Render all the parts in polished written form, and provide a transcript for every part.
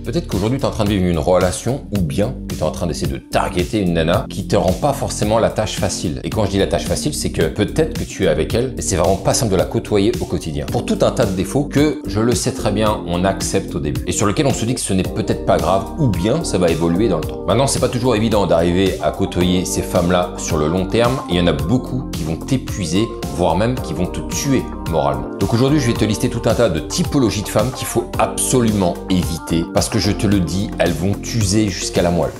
Peut-être qu'aujourd'hui, tu es en train de vivre une relation ou bien tu es en train d'essayer de targeter une nana qui te rend pas forcément la tâche facile. Et quand je dis la tâche facile, c'est que peut-être que tu es avec elle, mais c'est vraiment pas simple de la côtoyer au quotidien. Pour tout un tas de défauts que, je le sais très bien, on accepte au début. Et sur lequel on se dit que ce n'est peut-être pas grave ou bien ça va évoluer dans le temps. Maintenant, c'est pas toujours évident d'arriver à côtoyer ces femmes-là sur le long terme. Et il y en a beaucoup qui vont t'épuiser, voire même qui vont te tuer moralement. Donc aujourd'hui, je vais te lister tout un tas de typologies de femmes qu'il faut absolument éviter parce que je te le dis, elles vont t'user jusqu'à la moelle.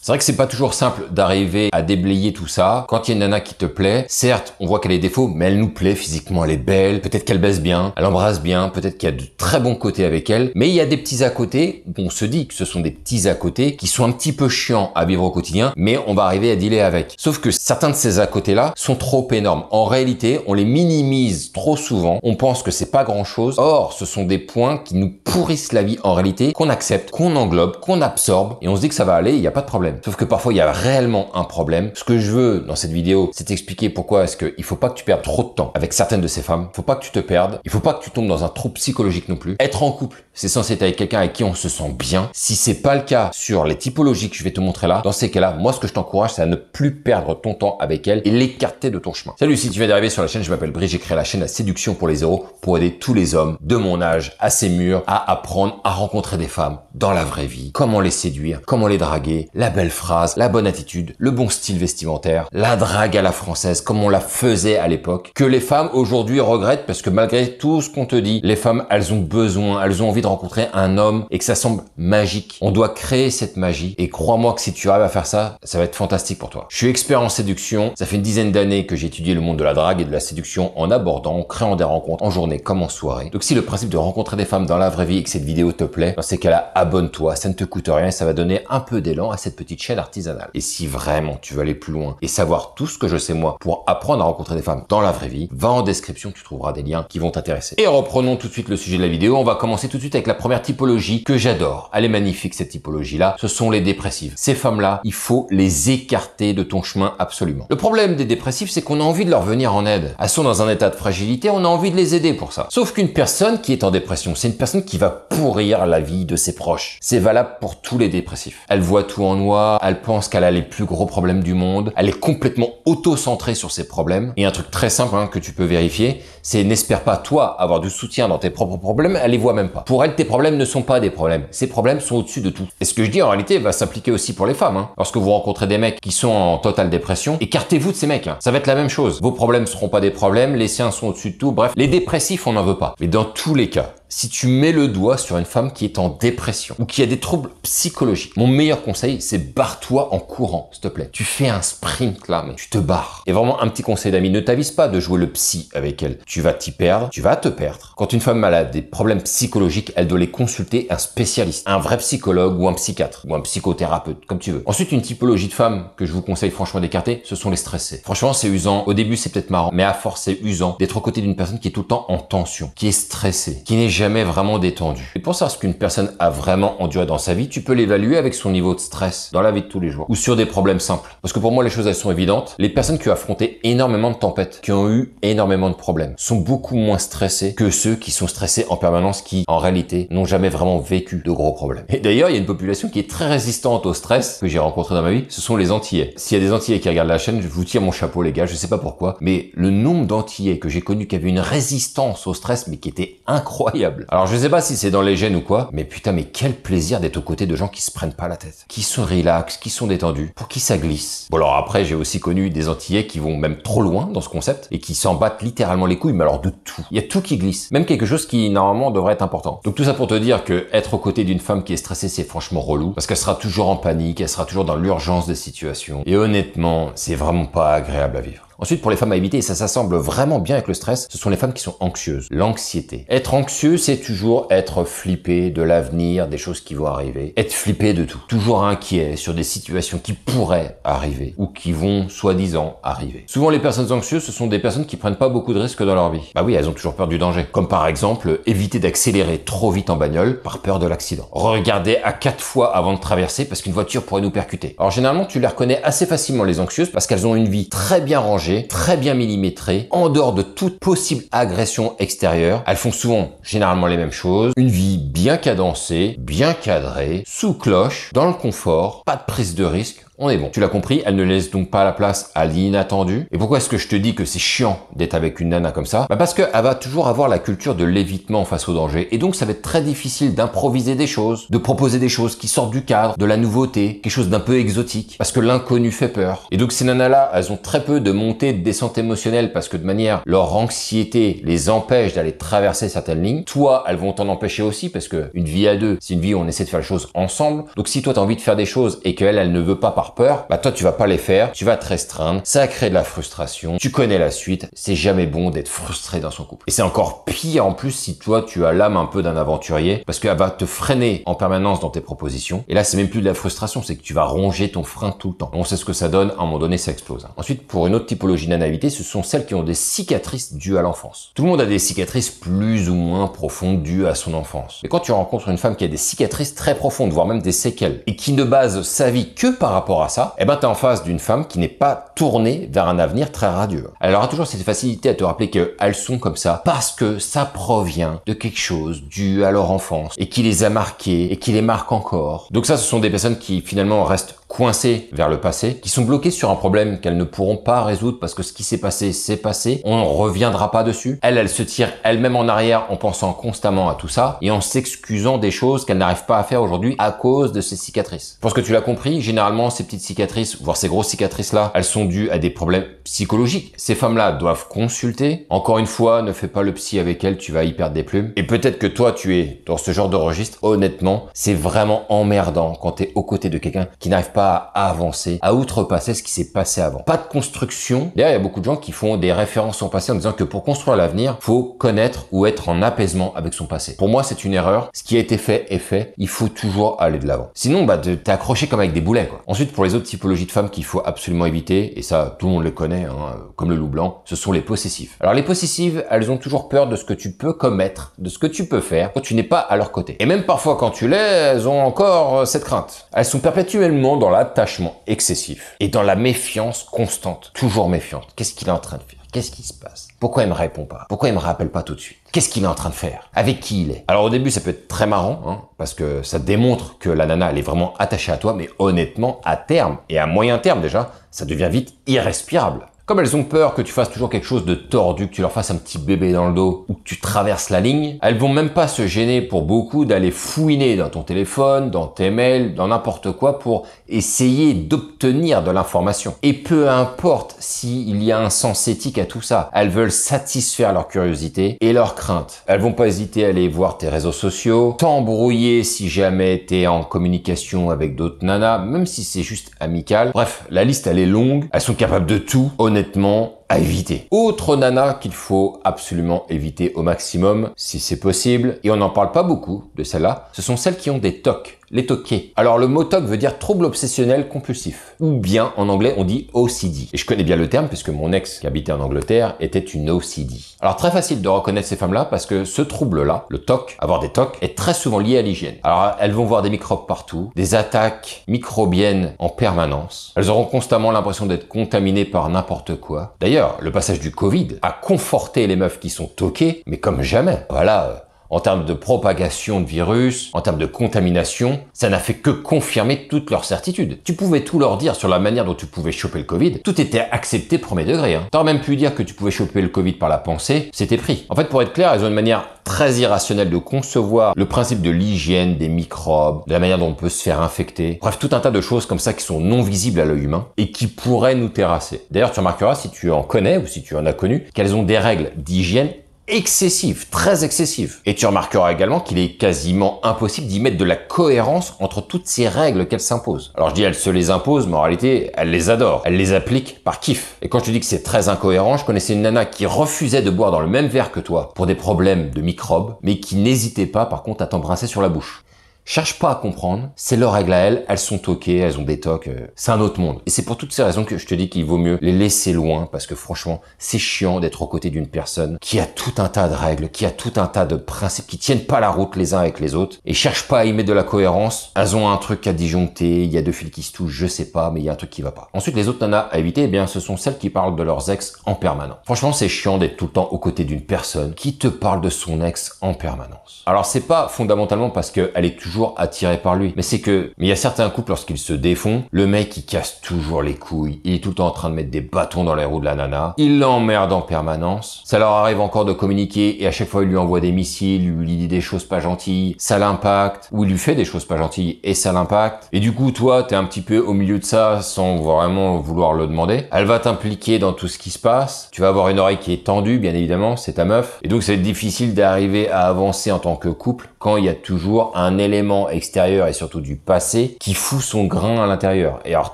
C'est vrai que c'est pas toujours simple d'arriver à déblayer tout ça. Quand il y a une nana qui te plaît, certes, on voit qu'elle a des défauts, mais elle nous plaît physiquement, elle est belle, peut-être qu'elle baisse bien, elle embrasse bien, peut-être qu'il y a de très bons côtés avec elle, mais il y a des petits à côté, on se dit que ce sont des petits à côté qui sont un petit peu chiants à vivre au quotidien, mais on va arriver à dealer avec. Sauf que certains de ces à côté-là sont trop énormes. En réalité, on les minimise trop souvent, on pense que c'est pas grand-chose. Or, ce sont des points qui nous pourrissent la vie en réalité, qu'on accepte, qu'on englobe, qu'on absorbe, et on se dit que ça va aller, il n'y a pas de problème. Sauf que parfois, il y a réellement un problème. Ce que je veux dans cette vidéo, c'est t'expliquer pourquoi est-ce qu'il faut pas que tu perdes trop de temps avec certaines de ces femmes. Il faut pas que tu te perdes. Il faut pas que tu tombes dans un trou psychologique non plus. Être en couple, c'est censé être avec quelqu'un avec qui on se sent bien. Si c'est pas le cas sur les typologies que je vais te montrer là, dans ces cas-là, moi, ce que je t'encourage, c'est à ne plus perdre ton temps avec elle et l'écarter de ton chemin. Salut, si tu viens d'arriver sur la chaîne, je m'appelle Brice, j'ai créé la chaîne La Séduction pour les zéros pour aider tous les hommes de mon âge, assez mûrs, à apprendre à rencontrer des femmes dans la vraie vie. Comment les séduire, comment les draguer, la belle phrase, la bonne attitude, le bon style vestimentaire, la drague à la française, comme on la faisait à l'époque, que les femmes aujourd'hui regrettent parce que malgré tout ce qu'on te dit, les femmes, elles ont besoin, elles ont envie de rencontrer un homme et que ça semble magique. On doit créer cette magie et crois-moi que si tu arrives à faire ça, ça va être fantastique pour toi. Je suis expert en séduction, ça fait une dizaine d'années que j'ai étudié le monde de la drague et de la séduction en abordant, en créant des rencontres en journée comme en soirée. Donc si le principe de rencontrer des femmes dans la vraie vie et que cette vidéo te plaît, dans ces cas-là, abonne-toi, ça ne te coûte rien et ça va donner un peu d'élan à cette petite chaîne artisanale. Et si vraiment tu veux aller plus loin et savoir tout ce que je sais moi pour apprendre à rencontrer des femmes dans la vraie vie, va en description, tu trouveras des liens qui vont t'intéresser. Et reprenons tout de suite le sujet de la vidéo. On va commencer tout de suite avec la première typologie que j'adore. Elle est magnifique cette typologie-là. Ce sont les dépressives. Ces femmes-là, il faut les écarter de ton chemin absolument. Le problème des dépressifs, c'est qu'on a envie de leur venir en aide. Elles sont dans un état de fragilité, on a envie de les aider pour ça. Sauf qu'une personne qui est en dépression, c'est une personne qui va pourrir la vie de ses proches. C'est valable pour tous les dépressifs. Elle voit tout en noir, elle pense qu'elle a les plus gros problèmes du monde, elle est complètement auto-centrée sur ses problèmes. Et un truc très simple que tu peux vérifier, c'est n'espère pas toi avoir du soutien dans tes propres problèmes, elle les voit même pas. Pour elle, tes problèmes ne sont pas des problèmes. Ces problèmes sont au-dessus de tout. Et ce que je dis en réalité va s'appliquer aussi pour les femmes. Lorsque vous rencontrez des mecs qui sont en totale dépression, écartez-vous de ces mecs. Ça va être la même chose. Vos problèmes seront pas des problèmes, les siens sont au-dessus de tout. Bref, les dépressifs, on n'en veut pas. Mais dans tous les cas, si tu mets le doigt sur une femme qui est en dépression ou qui a des troubles psychologiques, mon meilleur conseil, c'est barre-toi en courant, s'il te plaît. Tu fais un sprint là, mais tu te barres. Et vraiment, un petit conseil d'amis, ne t'avise pas de jouer le psy avec elle. Tu vas t'y perdre, tu vas te perdre. Quand une femme malade a des problèmes psychologiques, elle doit les consulter un spécialiste, un vrai psychologue ou un psychiatre ou un psychothérapeute, comme tu veux. Ensuite, une typologie de femme que je vous conseille franchement d'écarter, ce sont les stressés. Franchement, c'est usant. Au début, c'est peut-être marrant, mais à force, c'est usant d'être aux côtés d'une personne qui est tout le temps en tension, qui est stressée, qui n'est jamais vraiment détendue. Et pour savoir ce qu'une personne a vraiment enduré dans sa vie, tu peux l'évaluer avec son niveau de stress dans la vie de tous les jours ou sur des problèmes simples. Parce que pour moi, les choses, elles sont évidentes. Les personnes qui ont affronté énormément de tempêtes, qui ont eu énormément de problèmes, sont beaucoup moins stressés que ceux qui sont stressés en permanence, qui, en réalité, n'ont jamais vraiment vécu de gros problèmes. Et d'ailleurs, il y a une population qui est très résistante au stress que j'ai rencontré dans ma vie, ce sont les Antillais. S'il y a des Antillais qui regardent la chaîne, je vous tire mon chapeau, les gars, je sais pas pourquoi, mais le nombre d'Antillais que j'ai connus qui avaient une résistance au stress, mais qui était incroyable. Alors, je sais pas si c'est dans les gènes ou quoi, mais putain, mais quel plaisir d'être aux côtés de gens qui se prennent pas la tête, qui sont relax, qui sont détendus, pour qui ça glisse. Bon, alors après, j'ai aussi connu des Antillais qui vont même trop loin dans ce concept et qui s'en battent littéralement les couilles, mais alors de tout. Il y a tout qui glisse, même quelque chose qui normalement devrait être important. Donc tout ça pour te dire que être aux côtés d'une femme qui est stressée, c'est franchement relou, parce qu'elle sera toujours en panique, elle sera toujours dans l'urgence des situations. Et honnêtement, c'est vraiment pas agréable à vivre. Ensuite, pour les femmes à éviter, et ça s'assemble vraiment bien avec le stress, ce sont les femmes qui sont anxieuses. L'anxiété. Être anxieux, c'est toujours être flippé de l'avenir, des choses qui vont arriver. Être flippé de tout. Toujours inquiet sur des situations qui pourraient arriver ou qui vont, soi-disant, arriver. Souvent, les personnes anxieuses, ce sont des personnes qui prennent pas beaucoup de risques dans leur vie. Bah oui, elles ont toujours peur du danger. Comme par exemple, éviter d'accélérer trop vite en bagnole par peur de l'accident. Regarder à 4 fois avant de traverser parce qu'une voiture pourrait nous percuter. Alors généralement, tu les reconnais assez facilement, les anxieuses, parce qu'elles ont une vie très bien rangée, rangées, très bien millimétrées, en dehors de toute possible agression extérieure. Elles font souvent, généralement les mêmes choses. Une vie bien cadencée, bien cadrée, sous cloche, dans le confort, pas de prise de risque. On est bon. Tu l'as compris, elle ne laisse donc pas la place à l'inattendu. Et pourquoi est-ce que je te dis que c'est chiant d'être avec une nana comme ça? Parce qu'elle va toujours avoir la culture de l'évitement face au danger. Et donc ça va être très difficile d'improviser des choses, de proposer des choses qui sortent du cadre, de la nouveauté, quelque chose d'un peu exotique. Parce que l'inconnu fait peur. Et donc ces nanas-là, elles ont très peu de montée et de descente émotionnelle parce que de manière, leur anxiété les empêche d'aller traverser certaines lignes. Toi, elles vont t'en empêcher aussi parce que une vie à deux, c'est une vie où on essaie de faire les choses ensemble. Donc si toi t'as envie de faire des choses et qu'elle, elle ne veut pas par peur, toi tu vas pas les faire, tu vas te restreindre, ça crée de la frustration, tu connais la suite, c'est jamais bon d'être frustré dans son couple. Et c'est encore pire en plus si toi tu as l'âme un peu d'un aventurier, parce qu'elle va te freiner en permanence dans tes propositions, et là c'est même plus de la frustration, c'est que tu vas ronger ton frein tout le temps. On sait ce que ça donne, à un moment donné ça explose. Ensuite, pour une autre typologie d'inanalité, ce sont celles qui ont des cicatrices dues à l'enfance. Tout le monde a des cicatrices plus ou moins profondes dues à son enfance. Et quand tu rencontres une femme qui a des cicatrices très profondes, voire même des séquelles, et qui ne base sa vie que par rapport à ça, t'es en face d'une femme qui n'est pas tournée vers un avenir très radieux. Elle aura toujours cette facilité à te rappeler qu'elles sont comme ça parce que ça provient de quelque chose dû à leur enfance et qui les a marquées et qui les marque encore. Donc ça, ce sont des personnes qui finalement restent coincées vers le passé, qui sont bloquées sur un problème qu'elles ne pourront pas résoudre parce que ce qui s'est passé, c'est passé. On ne reviendra pas dessus. Elle se tire elle-même en arrière en pensant constamment à tout ça et en s'excusant des choses qu'elle n'arrive pas à faire aujourd'hui à cause de ses cicatrices. Pour ce que tu l'as compris, généralement, ces petites cicatrices, voire ces grosses cicatrices-là, elles sont dues à des problèmes psychologiques. Ces femmes-là doivent consulter. Encore une fois, ne fais pas le psy avec elles, tu vas y perdre des plumes. Et peut-être que toi, tu es dans ce genre de registre. Honnêtement, c'est vraiment emmerdant quand tu es aux côtés de quelqu'un qui n'arrive pas à avancer, à outrepasser ce qui s'est passé avant. Pas de construction. D'ailleurs, il y a beaucoup de gens qui font des références au passé en disant que pour construire l'avenir, faut connaître ou être en apaisement avec son passé. Pour moi, c'est une erreur. Ce qui a été fait est fait. Il faut toujours aller de l'avant. Sinon, t'es accroché comme avec des boulets, quoi. Ensuite, pour les autres typologies de femmes qu'il faut absolument éviter, et ça, tout le monde les connaît, comme le loup blanc, ce sont les possessifs. Alors, les possessives, elles ont toujours peur de ce que tu peux commettre, de ce que tu peux faire quand tu n'es pas à leur côté. Et même parfois, quand tu l'es, elles ont encore cette crainte. Elles sont perpétuellement dans l'attachement excessif et dans la méfiance constante. Toujours méfiante. Qu'est-ce qu'il est en train de faire? Qu'est-ce qui se passe? Pourquoi il me répond pas? Pourquoi il me rappelle pas tout de suite? Qu'est-ce qu'il est en train de faire? Avec qui il est? Alors au début, ça peut être très marrant, parce que ça démontre que la nana, elle est vraiment attachée à toi, mais honnêtement, à terme, et à moyen terme déjà, ça devient vite irrespirable. Comme elles ont peur que tu fasses toujours quelque chose de tordu, que tu leur fasses un petit bébé dans le dos ou que tu traverses la ligne, elles vont même pas se gêner pour beaucoup d'aller fouiner dans ton téléphone, dans tes mails, dans n'importe quoi pour essayer d'obtenir de l'information. Et peu importe s'il y a un sens éthique à tout ça, elles veulent satisfaire leur curiosité et leur crainte. Elles vont pas hésiter à aller voir tes réseaux sociaux, t'embrouiller si jamais t'es en communication avec d'autres nanas, même si c'est juste amical. Bref, la liste elle est longue, elles sont capables de tout. Honnêtement, à éviter. Autre nana qu'il faut absolument éviter au maximum, si c'est possible, et on n'en parle pas beaucoup de celles-là, ce sont celles qui ont des TOC, les toqués. Alors le mot TOC veut dire trouble obsessionnel compulsif, ou bien en anglais on dit OCD. Et je connais bien le terme puisque mon ex qui habitait en Angleterre était une OCD. Alors très facile de reconnaître ces femmes-là parce que ce trouble-là, le TOC, avoir des TOC, est très souvent lié à l'hygiène. Alors elles vont voir des microbes partout, des attaques microbiennes en permanence. Elles auront constamment l'impression d'être contaminées par n'importe quoi. D'ailleurs, le passage du Covid a conforté les meufs qui sont toquées, mais comme jamais. Voilà, en termes de propagation de virus, en termes de contamination, ça n'a fait que confirmer toutes leurs certitudes. Tu pouvais tout leur dire sur la manière dont tu pouvais choper le Covid, tout était accepté premier degré. T'aurais même pu dire que tu pouvais choper le Covid par la pensée, c'était pris. En fait, pour être clair, elles ont une manière très irrationnelle de concevoir le principe de l'hygiène, des microbes, de la manière dont on peut se faire infecter. Bref, tout un tas de choses comme ça qui sont non visibles à l'œil humain et qui pourraient nous terrasser. D'ailleurs, tu remarqueras, si tu en connais ou si tu en as connu, qu'elles ont des règles d'hygiène excessive, très excessive. Et tu remarqueras également qu'il est quasiment impossible d'y mettre de la cohérence entre toutes ces règles qu'elles s'imposent. Alors je dis elles se les imposent, mais en réalité, elles les adorent. Elles les appliquent par kiff. Et quand je te dis que c'est très incohérent, je connaissais une nana qui refusait de boire dans le même verre que toi pour des problèmes de microbes, mais qui n'hésitait pas par contre à t'embrasser sur la bouche. Cherche pas à comprendre, c'est leur règle à elles sont toquées, elles ont des tocs, c'est un autre monde. Et c'est pour toutes ces raisons que je te dis qu'il vaut mieux les laisser loin, parce que franchement, c'est chiant d'être aux côtés d'une personne qui a tout un tas de règles, qui a tout un tas de principes, qui tiennent pas la route les uns avec les autres, et cherche pas à y mettre de la cohérence. Elles ont un truc à disjoncter, il y a deux fils qui se touchent, je sais pas, mais il y a un truc qui va pas. Ensuite, les autres nanas à éviter, eh bien, ce sont celles qui parlent de leurs ex en permanence. Franchement, c'est chiant d'être tout le temps aux côtés d'une personne qui te parle de son ex en permanence. Alors, c'est pas fondamentalement parce qu'elle est toujours attirée par lui, mais il y a certains couples, lorsqu'ils se défont, le mec il casse toujours les couilles, il est tout le temps en train de mettre des bâtons dans les roues de la nana, il l'emmerde en permanence, ça leur arrive encore de communiquer et à chaque fois il lui envoie des missiles, il lui dit des choses pas gentilles, ça l'impacte, ou il lui fait des choses pas gentilles et ça l'impacte, et du coup toi t'es un petit peu au milieu de ça sans vraiment vouloir le demander, elle va t'impliquer dans tout ce qui se passe, tu vas avoir une oreille qui est tendue bien évidemment, c'est ta meuf, et donc c'est difficile d'arriver à avancer en tant que couple quand il y a toujours un élément extérieur et surtout du passé qui fout son grain à l'intérieur. Et alors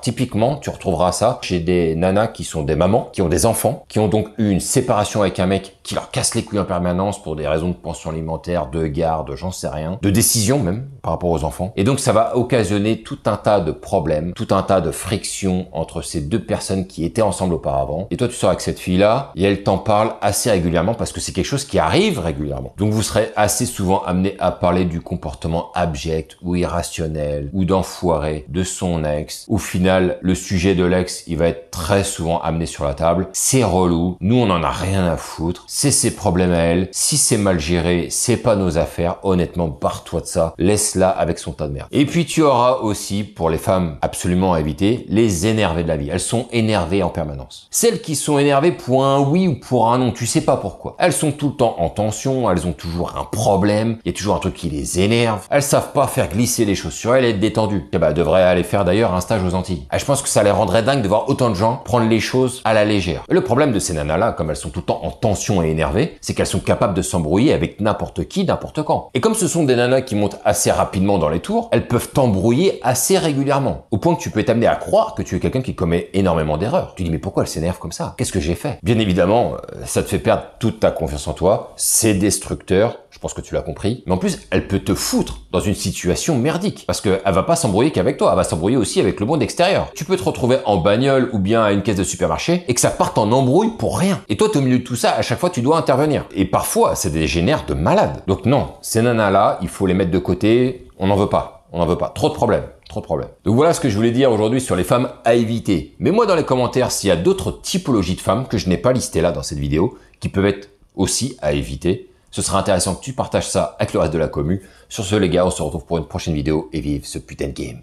typiquement, tu retrouveras ça chez des nanas qui sont des mamans, qui ont des enfants, qui ont donc eu une séparation avec un mec qui leur casse les couilles en permanence pour des raisons de pension alimentaire, de garde, j'en sais rien, de décision même par rapport aux enfants. Et donc ça va occasionner tout un tas de problèmes, tout un tas de frictions entre ces deux personnes qui étaient ensemble auparavant. Et toi tu sors avec cette fille-là et elle t'en parle assez régulièrement parce que c'est quelque chose qui arrive régulièrement. Donc vous serez assez souvent amené à parler du comportement abject ou irrationnel ou d'enfoiré de son ex. Au final, le sujet de l'ex, il va être très souvent amené sur la table. C'est relou, nous on en a rien à foutre, c'est ses problèmes à elle. Si c'est mal géré, c'est pas nos affaires. Honnêtement, barre-toi de ça, laisse-la avec son tas de merde. Et puis tu auras aussi, pour les femmes absolument à éviter, les énervées de la vie. Elles sont énervées en permanence. Celles qui sont énervées pour un oui ou pour un non, tu sais pas pourquoi. Elles sont tout le temps en tension, elles ont toujours un problème, il y a toujours un truc qui les énerve. Elles savent pas faire glisser les choses sur elles et être détendues. Et bah, devraient aller faire d'ailleurs un stage aux Antilles. Et je pense que ça les rendrait dingue de voir autant de gens prendre les choses à la légère. Et le problème de ces nanas-là, comme elles sont tout le temps en tension et énervées, c'est qu'elles sont capables de s'embrouiller avec n'importe qui, n'importe quand. Et comme ce sont des nanas qui montent assez rapidement dans les tours, elles peuvent t'embrouiller assez régulièrement. Au point que tu peux t'amener à croire que tu es quelqu'un qui commet énormément d'erreurs. Tu dis mais pourquoi elle s'énerve comme ça? Qu'est-ce que j'ai fait? Bien évidemment, ça te fait perdre toute ta confiance en toi. C'est destructeur. Je pense que tu l'as compris. Mais en plus, elle peut te foutre dans une situation merdique. Parce qu'elle va pas s'embrouiller qu'avec toi. Elle va s'embrouiller aussi avec le monde extérieur. Tu peux te retrouver en bagnole ou bien à une caisse de supermarché et que ça parte en embrouille pour rien. Et toi, t'es au milieu de tout ça. À chaque fois, tu dois intervenir. Et parfois, c'est des génères de malades. Donc non, ces nanas-là, il faut les mettre de côté. On n'en veut pas. On n'en veut pas. Trop de problèmes. Trop de problèmes. Donc voilà ce que je voulais dire aujourd'hui sur les femmes à éviter. Mets-moi dans les commentaires s'il y a d'autres typologies de femmes que je n'ai pas listées là dans cette vidéo qui peuvent être aussi à éviter. Ce sera intéressant que tu partages ça avec le reste de la commu. Sur ce les gars, on se retrouve pour une prochaine vidéo et vive ce putain de game.